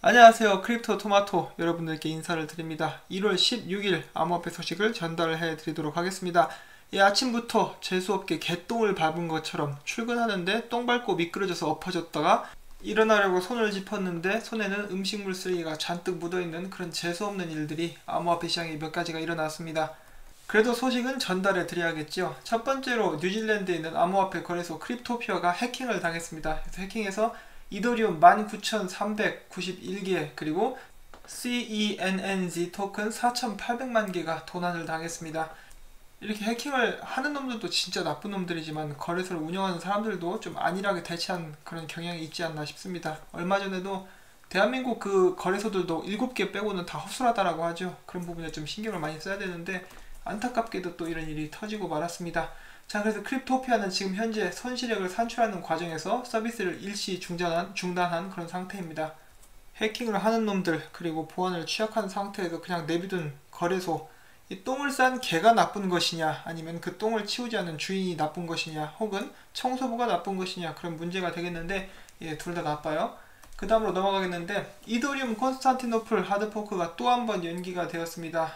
안녕하세요. 크립토 토마토 여러분들께 인사를 드립니다. 1월 16일 암호화폐 소식을 전달해 드리도록 하겠습니다. 아침부터 재수없게 개똥을 밟은 것처럼 출근하는데 똥 밟고 미끄러져서 엎어졌다가 일어나려고 손을 짚었는데 손에는 음식물 쓰레기가 잔뜩 묻어있는 그런 재수없는 일들이 암호화폐 시장에 몇 가지가 일어났습니다. 그래도 소식은 전달해 드려야겠죠. 첫 번째로 뉴질랜드에 있는 암호화폐 거래소 크립토피아가 해킹을 당했습니다. 그래서 해킹해서 이더리움 19,391개 그리고 CENNZ 토큰 4,800만 개가 도난을 당했습니다. 이렇게 해킹을 하는 놈들도 진짜 나쁜 놈들이지만 거래소를 운영하는 사람들도 좀 안일하게 대처한 그런 경향이 있지 않나 싶습니다. 얼마 전에도 대한민국 그 거래소들도 7개 빼고는 다 허술하다라고 하죠. 그런 부분에 좀 신경을 많이 써야 되는데 안타깝게도 또 이런 일이 터지고 말았습니다. 자, 그래서 크립토피아는 지금 현재 손실액을 산출하는 과정에서 서비스를 일시 중단한 그런 상태입니다. 해킹을 하는 놈들 그리고 보안을 취약한 상태에서 그냥 내비둔 거래소, 이 똥을 싼 개가 나쁜 것이냐 아니면 그 똥을 치우지 않은 주인이 나쁜 것이냐 혹은 청소부가 나쁜 것이냐 그런 문제가 되겠는데 둘 다 나빠요. 그 다음으로 넘어가겠는데 이더리움 콘스탄티노플 하드포크가 또 한 번 연기가 되었습니다.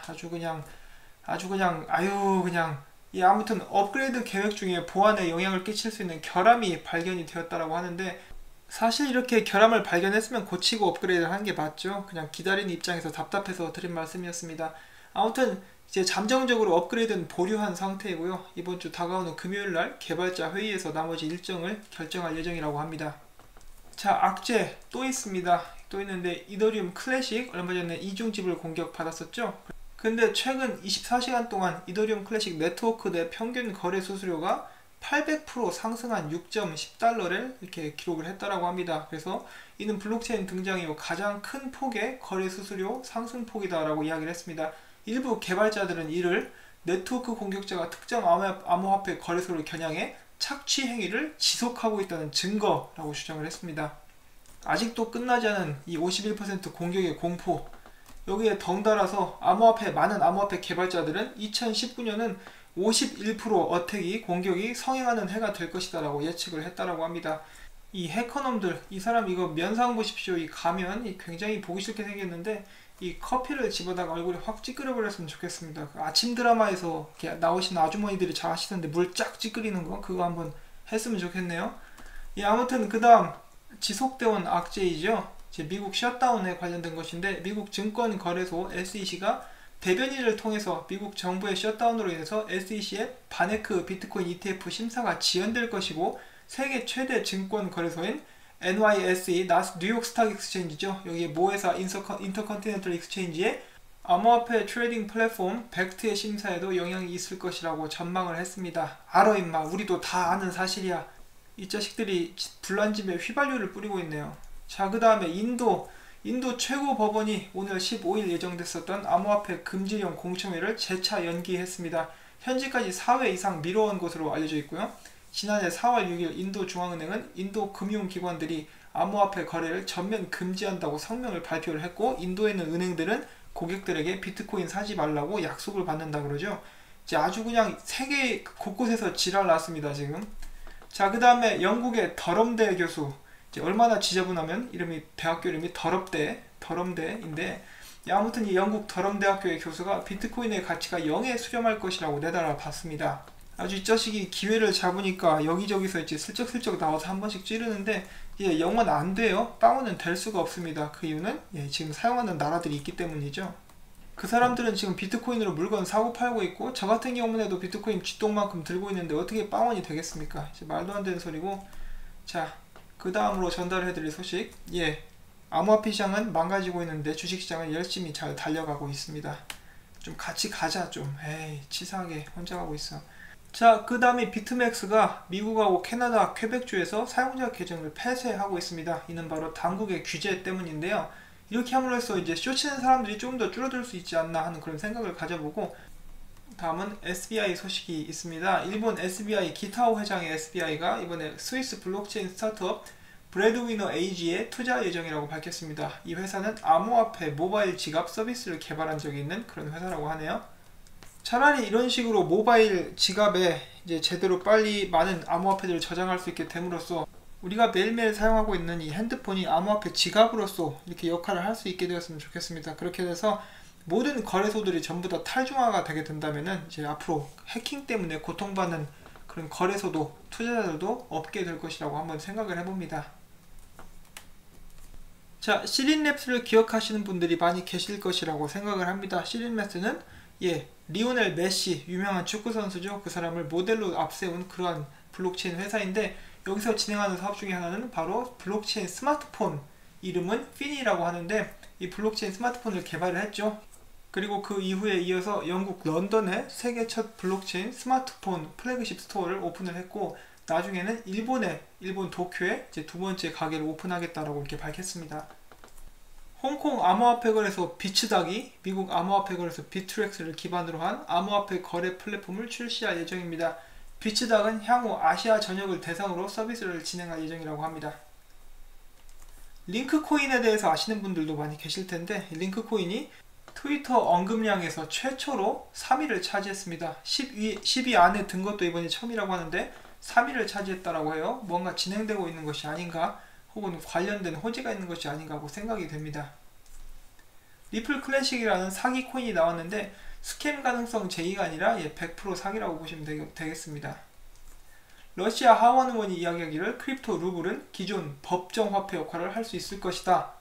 아무튼 업그레이드 계획 중에 보안에 영향을 끼칠 수 있는 결함이 발견이 되었다라고 하는데 사실 이렇게 결함을 발견했으면 고치고 업그레이드를 하는 게 맞죠. 그냥 기다리는 입장에서 답답해서 드린 말씀이었습니다. 아무튼 이제 잠정적으로 업그레이드는 보류한 상태이고요. 이번 주 다가오는 금요일날 개발자 회의에서 나머지 일정을 결정할 예정이라고 합니다. 자, 악재 또 있습니다. 또 있는데 이더리움 클래식 얼마 전에 이중집을 공격받았었죠. 근데 최근 24시간 동안 이더리움 클래식 네트워크 내 평균 거래 수수료가 800% 상승한 6.10달러를 이렇게 기록을 했다라고 합니다. 그래서 이는 블록체인 등장 이후 가장 큰 폭의 거래 수수료 상승폭이다라고 이야기를 했습니다. 일부 개발자들은 이를 네트워크 공격자가 특정 암호화폐 거래소를 겨냥해 착취 행위를 지속하고 있다는 증거라고 주장을 했습니다. 아직도 끝나지 않은 이 51% 공격의 공포, 여기에 덩달아서 많은 암호화폐 개발자들은 2019년은 51% 어택이 공격이 성행하는 해가 될 것이다 라고 예측을 했다라고 합니다. 이 해커놈들, 이 사람 이거 면상 보십시오. 이 가면 굉장히 보기 싫게 생겼는데 이 커피를 집어다가 얼굴에 확 찌끄려버렸으면 좋겠습니다. 그 아침 드라마에서 이렇게 나오시는 아주머니들이 잘 하시던데 물 쫙 찌끄리는 거 그거 한번 했으면 좋겠네요. 아무튼 그 다음 지속되어온 악재이죠. 미국 셧다운에 관련된 것인데 미국 증권거래소 SEC가 대변인을 통해서 미국 정부의 셧다운으로 인해서 SEC의 바네크 비트코인 ETF 심사가 지연될 것이고 세계 최대 증권거래소인 NYSE 뉴욕 스탁 익스체인지죠. 여기에 모회사 인터컨티넨털 익스체인지의 암호화폐 트레이딩 플랫폼 벡트의 심사에도 영향이 있을 것이라고 전망을 했습니다. 알어 임마, 우리도 다 아는 사실이야. 이 자식들이 불난집에 휘발유를 뿌리고 있네요. 자, 그 다음에 인도 최고 법원이 오늘 15일 예정됐었던 암호화폐 금지령 공청회를 재차 연기했습니다. 현지까지 4회 이상 미뤄온 것으로 알려져 있고요. 지난해 4월 6일 인도 중앙은행은 인도 금융기관들이 암호화폐 거래를 전면 금지한다고 성명을 발표를 했고 인도에 있는 은행들은 고객들에게 비트코인 사지 말라고 약속을 받는다 그러죠. 이제 아주 그냥 세계 곳곳에서 지랄 났습니다 지금. 자, 그 다음에 영국의 더럼대 교수, 얼마나 지저분하면 대학교 이름이 더럼대인데 아무튼 이 영국 더럼대학교의 교수가 비트코인의 가치가 0에 수렴할 것이라고 내달아 봤습니다. 아주 이 자식이 기회를 잡으니까 여기저기서 이제 슬쩍슬쩍 나와서 한 번씩 찌르는데 0은 안 돼요. 빵원은 될 수가 없습니다. 그 이유는 지금 사용하는 나라들이 있기 때문이죠. 그 사람들은 지금 비트코인으로 물건 사고 팔고 있고 저 같은 경우에도 비트코인 쥐똥만큼 들고 있는데 어떻게 빵원이 되겠습니까? 이제 말도 안 되는 소리고. 자, 그 다음으로 전달해드릴 소식, 암호화폐 시장은 망가지고 있는데 주식시장은 열심히 잘 달려가고 있습니다. 좀 같이 가자 좀. 에이, 치사하게 혼자 가고 있어. 자, 그 다음에 비트맥스가 미국하고 캐나다 퀘벡주에서 사용자 계정을 폐쇄하고 있습니다. 이는 바로 당국의 규제 때문인데요. 이렇게 함으로써 이제 쇼치는 사람들이 조금 더 줄어들 수 있지 않나 하는 그런 생각을 가져보고, 다음은 SBI 소식이 있습니다. 일본 SBI 기타오 회장의 SBI가 이번에 스위스 블록체인 스타트업 브레드위너 AG에 투자 예정이라고 밝혔습니다. 이 회사는 암호화폐 모바일 지갑 서비스를 개발한 적이 있는 그런 회사라고 하네요. 차라리 이런 식으로 모바일 지갑에 이제 제대로 빨리 많은 암호화폐들을 저장할 수 있게 됨으로써 우리가 매일매일 사용하고 있는 이 핸드폰이 암호화폐 지갑으로서 이렇게 역할을 할 수 있게 되었으면 좋겠습니다. 그렇게 돼서 모든 거래소들이 전부 다 탈중화가 되게 된다면은 이제 앞으로 해킹 때문에 고통받는 그런 거래소도 투자자들도 없게 될 것이라고 한번 생각을 해봅니다. 자, 시린랩스를 기억하시는 분들이 많이 계실 것이라고 생각을 합니다. 시린랩스는 리오넬 메시, 유명한 축구 선수죠. 그 사람을 모델로 앞세운 그러한 블록체인 회사인데, 여기서 진행하는 사업 중에 하나는 바로 블록체인 스마트폰, 이름은 피니라고 하는데, 이 블록체인 스마트폰을 개발을 했죠. 그리고 그 이후에 이어서 영국 런던에 세계 첫 블록체인 스마트폰 플래그십 스토어를 오픈을 했고, 나중에는 일본 도쿄에 이제 두 번째 가게를 오픈하겠다라고 이렇게 밝혔습니다. 홍콩 암호화폐 거래소 비츠닥이 미국 암호화폐 거래소 비트렉스를 기반으로 한 암호화폐 거래 플랫폼을 출시할 예정입니다. 비츠닥은 향후 아시아 전역을 대상으로 서비스를 진행할 예정이라고 합니다. 링크코인에 대해서 아시는 분들도 많이 계실 텐데, 링크코인이 트위터 언급량에서 최초로 3위를 차지했습니다. 10위 안에 든 것도 이번이 처음이라고 하는데 3위를 차지했다라고 해요. 뭔가 진행되고 있는 것이 아닌가, 혹은 관련된 호재가 있는 것이 아닌가 하고 생각이 됩니다. 리플 클래식이라는 사기 코인이 나왔는데 스캠 가능성 제의가 아니라 100% 사기라고 보시면 되겠습니다. 러시아 하원 의원이 이야기하기를 크립토 루블은 기존 법정 화폐 역할을 할 수 있을 것이다.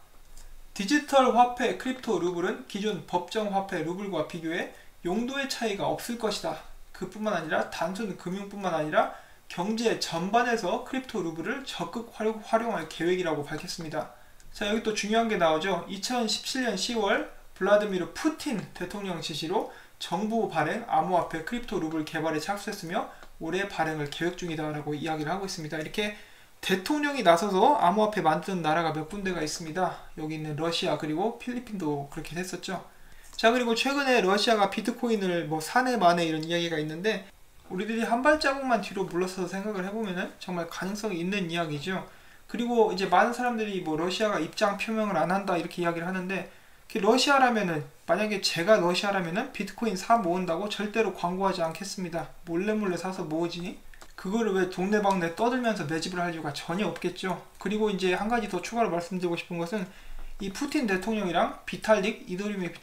디지털 화폐 크립토 루블은 기존 법정 화폐 루블과 비교해 용도의 차이가 없을 것이다. 그뿐만 아니라 단순 금융뿐만 아니라 경제 전반에서 크립토 루블을 적극 활용할 계획이라고 밝혔습니다. 자, 여기 또 중요한 게 나오죠. 2017년 10월 블라디미르 푸틴 대통령 지시로 정부 발행 암호화폐 크립토 루블 개발에 착수했으며 올해 발행을 계획 중이다 라고 이야기를 하고 있습니다. 이렇게 대통령이 나서서 암호화폐 만드는 나라가 몇 군데가 있습니다. 여기 있는 러시아, 그리고 필리핀도 그렇게 됐었죠. 자, 그리고 최근에 러시아가 비트코인을 사내 마내 이런 이야기가 있는데, 우리들이 한 발자국만 뒤로 물러서서 생각을 해보면은 정말 가능성이 있는 이야기죠. 그리고 이제 많은 사람들이 러시아가 입장 표명을 안 한다 이렇게 이야기를 하는데, 러시아라면은, 만약에 제가 러시아라면은 비트코인 사 모은다고 절대로 광고하지 않겠습니다. 몰래 사서 모으지 그거를 왜 동네방네 떠들면서 매집을 할 이유가 전혀 없겠죠. 그리고 이제 한 가지 더 추가로 말씀드리고 싶은 것은, 이 푸틴 대통령이랑 비탈릭, 이더리움의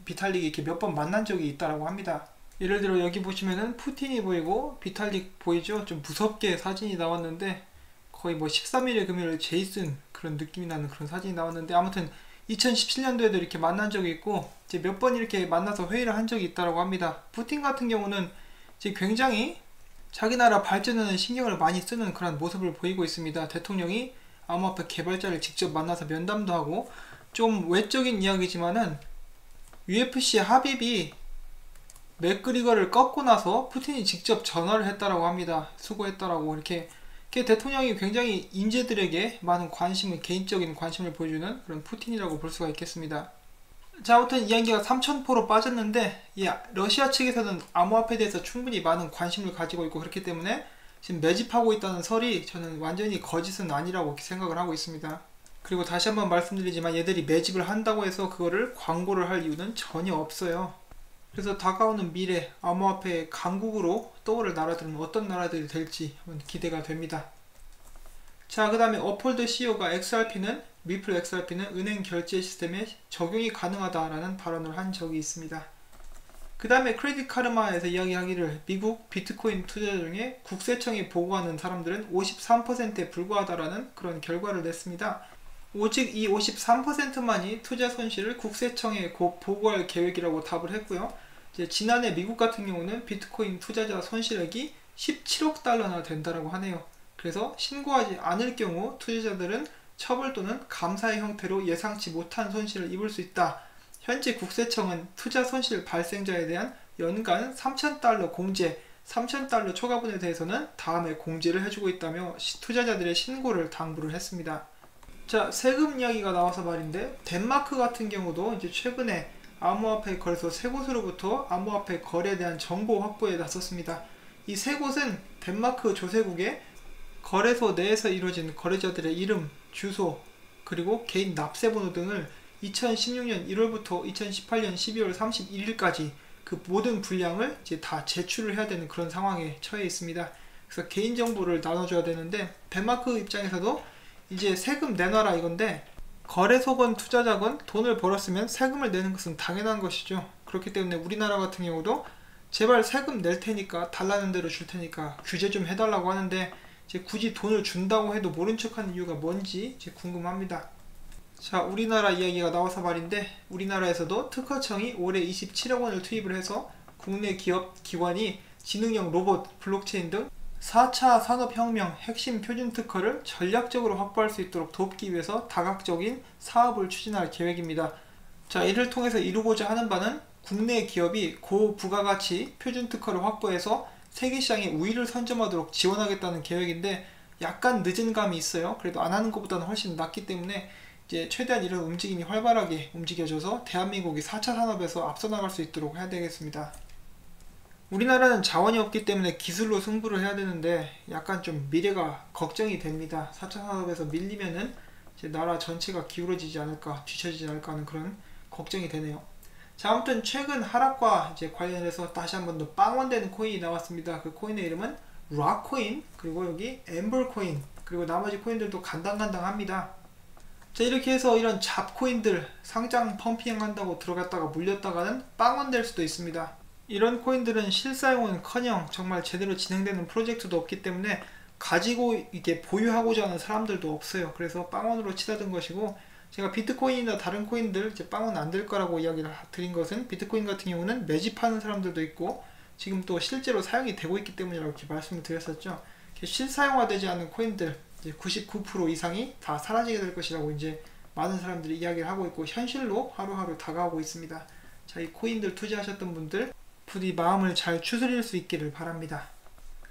비탈릭이 이렇게 몇 번 만난 적이 있다라고 합니다. 예를 들어 여기 보시면은 푸틴이 보이고 비탈릭 보이죠? 좀 무섭게 사진이 나왔는데, 거의 13일의 금요일 제이슨 그런 느낌이 나는 그런 사진이 나왔는데, 아무튼 2017년도에도 이렇게 만난 적이 있고, 이제 몇 번 이렇게 만나서 회의를 한 적이 있다라고 합니다. 푸틴 같은 경우는 이제 굉장히 자기 나라 발전에는 신경을 많이 쓰는 그런 모습을 보이고 있습니다. 대통령이 암호화폐 개발자를 직접 만나서 면담도 하고, 좀 외적인 이야기지만은 UFC 하빕이 맥그리거를 꺾고 나서 푸틴이 직접 전화를 했다라고 합니다. 수고했다라고. 이렇게 대통령이 굉장히 인재들에게 많은 관심을, 개인적인 관심을 보여주는 그런 푸틴이라고 볼 수가 있겠습니다. 자, 아무튼 이야기가 3000%로 빠졌는데, 러시아 측에서는 암호화폐에 대해서 충분히 많은 관심을 가지고 있고, 그렇기 때문에 지금 매집하고 있다는 설이 저는 완전히 거짓은 아니라고 생각을 하고 있습니다. 그리고 다시 한번 말씀드리지만, 얘들이 매집을 한다고 해서 그거를 광고를 할 이유는 전혀 없어요. 그래서 다가오는 미래 암호화폐의 강국으로 떠오를 나라들은 어떤 나라들이 될지 한번 기대가 됩니다. 자, 그 다음에 어폴드 CEO가 미플 XRP는 은행 결제 시스템에 적용이 가능하다라는 발언을 한 적이 있습니다. 그 다음에 크레딧 카르마에서 이야기하기를 미국 비트코인 투자자 중에 국세청이 보고하는 사람들은 53%에 불과하다라는 그런 결과를 냈습니다. 오직 이 53%만이 투자 손실을 국세청에 곧 보고할 계획이라고 답을 했고요. 이제 지난해 미국 같은 경우는 비트코인 투자자 손실액이 17억 달러나 된다라고 하네요. 그래서 신고하지 않을 경우 투자자들은 처벌 또는 감사의 형태로 예상치 못한 손실을 입을 수 있다. 현재 국세청은 투자 손실 발생자에 대한 연간 3,000달러 공제, 3,000달러 초과분에 대해서는 다음에 공제를 해주고 있다며 투자자들의 신고를 당부를 했습니다. 자, 세금 이야기가 나와서 말인데, 덴마크 같은 경우도 이제 최근에 암호화폐 거래소 세 곳으로부터 암호화폐 거래에 대한 정보 확보에 나섰습니다. 이 세 곳은 덴마크 조세국의 거래소 내에서 이루어진 거래자들의 이름, 주소, 그리고 개인 납세번호 등을 2016년 1월부터 2018년 12월 31일까지 그 모든 분량을 이제 다 제출을 해야 되는 그런 상황에 처해 있습니다. 그래서 개인정보를 나눠줘야 되는데, 덴마크 입장에서도 이제 세금 내놔라 이건데, 거래소건 투자자건 돈을 벌었으면 세금을 내는 것은 당연한 것이죠. 그렇기 때문에 우리나라 같은 경우도 제발 세금 낼 테니까, 달라는 대로 줄 테니까 규제 좀 해달라고 하는데, 이제 굳이 돈을 준다고 해도 모른 척하는 이유가 뭔지 이제 궁금합니다. 자, 우리나라 이야기가 나와서 말인데, 우리나라에서도 특허청이 올해 27억 원을 투입을 해서 국내 기업 기관이 지능형 로봇, 블록체인 등 4차 산업혁명 핵심 표준 특허를 전략적으로 확보할 수 있도록 돕기 위해서 다각적인 사업을 추진할 계획입니다. 자, 이를 통해서 이루고자 하는 바는 국내 기업이 고부가가치 표준 특허를 확보해서 세계시장의 우위를 선점하도록 지원하겠다는 계획인데, 약간 늦은 감이 있어요. 그래도 안 하는 것보다는 훨씬 낫기 때문에 이제 최대한 이런 움직임이 활발하게 움직여져서 대한민국이 4차 산업에서 앞서 나갈 수 있도록 해야 되겠습니다. 우리나라는 자원이 없기 때문에 기술로 승부를 해야 되는데, 약간 좀 미래가 걱정이 됩니다. 4차 산업에서 밀리면은 이제 나라 전체가 기울어지지 않을까, 뒤처지지 않을까 하는 그런 걱정이 되네요. 자, 아무튼 최근 하락과 이제 관련해서 다시 한번 더 빵원되는 코인이 나왔습니다. 그 코인의 이름은 락코인, 그리고 여기 엠벌코인, 그리고 나머지 코인들도 간당간당합니다. 자, 이렇게 해서 이런 잡코인들 상장 펌핑 한다고 들어갔다가 물렸다가는 빵원될 수도 있습니다. 이런 코인들은 실사용은커녕 정말 제대로 진행되는 프로젝트도 없기 때문에 가지고 이게 보유하고자 하는 사람들도 없어요. 그래서 빵원으로 치닫은 것이고, 제가 비트코인이나 다른 코인들 이제 빵원 안 될 거라고 이야기를 드린 것은, 비트코인 같은 경우는 매집하는 사람들도 있고 지금 또 실제로 사용이 되고 있기 때문이라고 이렇게 말씀을 드렸었죠. 실사용화되지 않은 코인들 이제 99% 이상이 다 사라지게 될 것이라고 이제 많은 사람들이 이야기를 하고 있고, 현실로 하루하루 다가오고 있습니다. 자, 이 코인들 투자하셨던 분들 부디 마음을 잘 추스릴 수 있기를 바랍니다.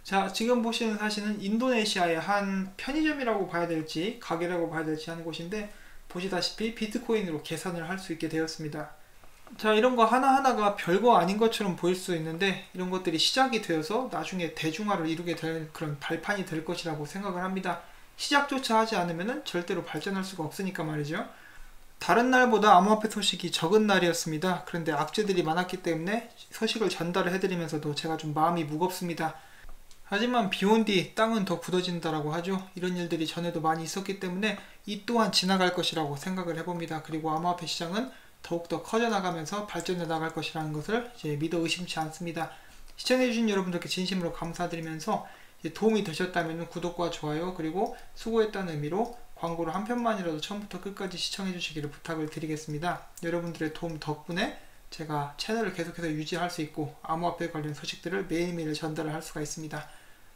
자, 지금 보시는 사진은 인도네시아의 한 편의점이라고 봐야 될지 가게라고 봐야 될지 하는 곳인데, 보시다시피 비트코인으로 계산을 할 수 있게 되었습니다. 자, 이런 거 하나하나가 별거 아닌 것처럼 보일 수 있는데, 이런 것들이 시작이 되어서 나중에 대중화를 이루게 될 그런 발판이 될 것이라고 생각을 합니다. 시작조차 하지 않으면 절대로 발전할 수가 없으니까 말이죠. 다른 날보다 암호화폐 소식이 적은 날이었습니다. 그런데 악재들이 많았기 때문에 소식을 전달을 해드리면서도 제가 좀 마음이 무겁습니다. 하지만 비온 뒤 땅은 더 굳어진다라고 하죠. 이런 일들이 전에도 많이 있었기 때문에 이 또한 지나갈 것이라고 생각을 해봅니다. 그리고 암호화폐 시장은 더욱더 커져나가면서 발전해 나갈 것이라는 것을 이제 믿어 의심치 않습니다. 시청해주신 여러분들께 진심으로 감사드리면서 도움이 되셨다면 구독과 좋아요, 그리고 수고했다는 의미로 광고를 한 편만이라도 처음부터 끝까지 시청해주시기를 부탁을 드리겠습니다. 여러분들의 도움 덕분에 제가 채널을 계속해서 유지할 수 있고 암호화폐 관련 소식들을 매일매일 전달을 할 수가 있습니다.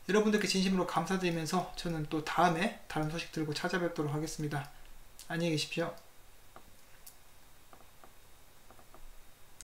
여러분들께 진심으로 감사드리면서 저는 또 다음에 다른 소식 들고 찾아뵙도록 하겠습니다. 안녕히 계십시오.